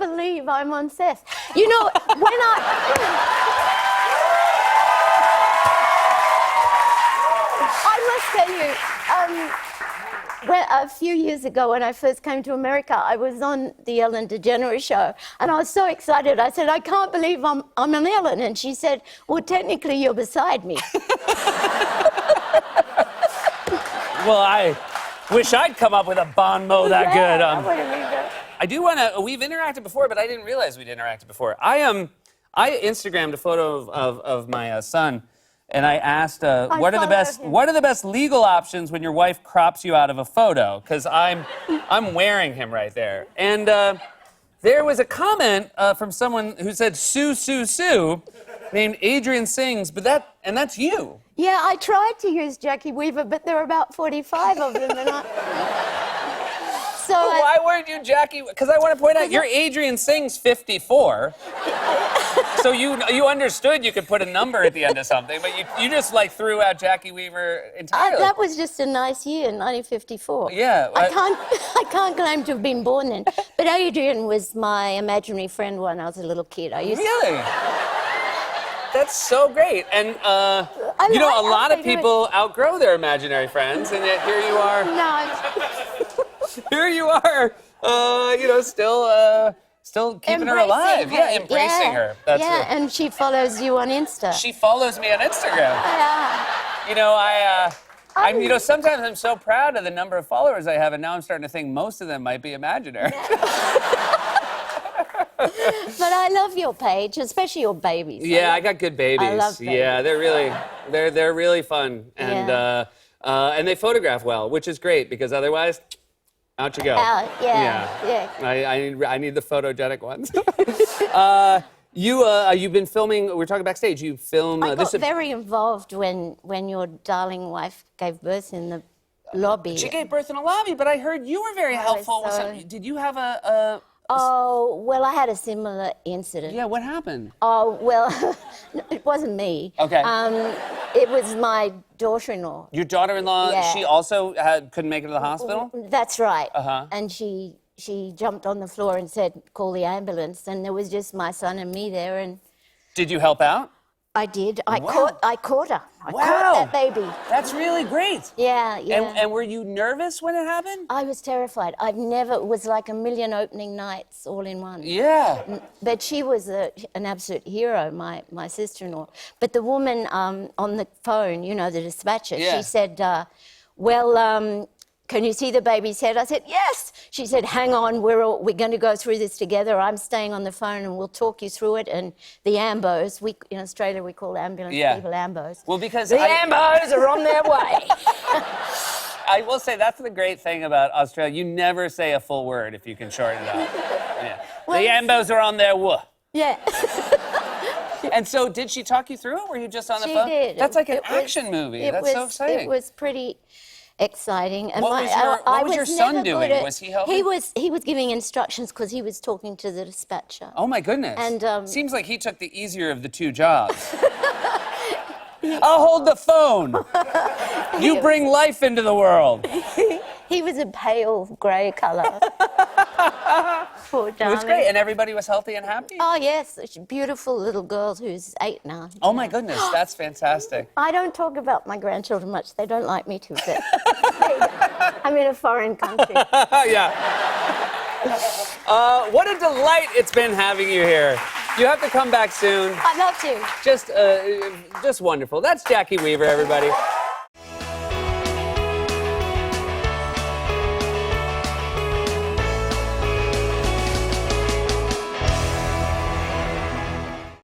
believe I'm on Seth. You know, when I must tell you, a few years ago when I first came to America, I was on the Ellen DeGeneres show, and I was so excited. I said, I can't believe I'm on Ellen. And she said, well, technically, you're beside me. Well, I wish I'd come up with a bon mot that good. That would have been good. I do want to. We've interacted before, but I didn't realize we'd interacted before. I Instagrammed a photo of my son, and I asked, what are the best legal options when your wife crops you out of a photo? Because I'm wearing him right there. And there was a comment from someone who said Sue Sue Sue, named Adrian Sings, that's you. Yeah, I tried to use Jackie Weaver, but there were about 45 of them, and why weren't you Jackie? Because I want to point out, you're Adrian Sings 54. So you understood you could put a number at the end of something, but you just like threw out Jackie Weaver entirely. That was just a nice year, 1954. Yeah. I can't claim to have been born then, but Adrian was my imaginary friend when I was a little kid. Really? That's so great. And, you know, a lot of people outgrow their imaginary friends, and yet here you are. No. Here you are, you know, still keeping her alive. Yeah, embracing her. That's and she follows you on Insta. She follows me on Instagram. Yeah. You know, I'm, you know, sometimes I'm so proud of the number of followers I have, and now I'm starting to think most of them might be imaginary. But I love your page, especially your babies. Yeah, I got good babies. I love babies. Yeah, they're really fun, and and they photograph well, which is great because otherwise, out you go. Yeah. I need the photogenic ones. You've been filming. We're talking backstage. You film. I got very involved when your darling wife gave birth in the lobby. She gave birth in a lobby, but I heard you were very helpful. Did you have a? Oh, well, I had a similar incident. Yeah, what happened? Oh, well, it wasn't me. Okay. It was my daughter-in-law. Your daughter-in-law, Yeah. She also couldn't make it to the hospital? That's right. Uh-huh. And she jumped on the floor and said, call the ambulance, and there was just my son and me there, and... Did you help out? I did. Wow. I caught her. I Wow. caught that baby. That's really great. Yeah. And were you nervous when it happened? I was terrified. It was like a million opening nights all in one. Yeah. But she was an absolute hero, my sister-in-law. But the woman on the phone, you know, the dispatcher, Yeah. she said, can you see the baby's head? I said, yes. She said, hang on, we're going to go through this together. I'm staying on the phone and we'll talk you through it. And the ambos, in Australia we call ambulance people ambos. Well, because the ambos are on their way. I will say that's the great thing about Australia. You never say a full word if you can shorten it up. Yeah. Well, the ambos are on their way. Yeah. And so did she talk you through it? Were you just on the phone? She did. That's like an action movie. That's so exciting. It was pretty exciting. And what was your son doing? Was he helping? He was giving instructions because he was talking to the dispatcher. Oh my goodness. And seems like he took the easier of the two jobs. I'll hold the phone. You bring life into the world. He was a pale grey colour. Poor darling. It was great, and everybody was healthy and happy? Oh, yes. She's a beautiful little girl who's 8 now. Oh, my goodness. That's fantastic. I don't talk about my grandchildren much. They don't like me to, but I'm in a foreign country. Yeah. What a delight it's been having you here. You have to come back soon. I'd love to. Just wonderful. That's Jackie Weaver, everybody.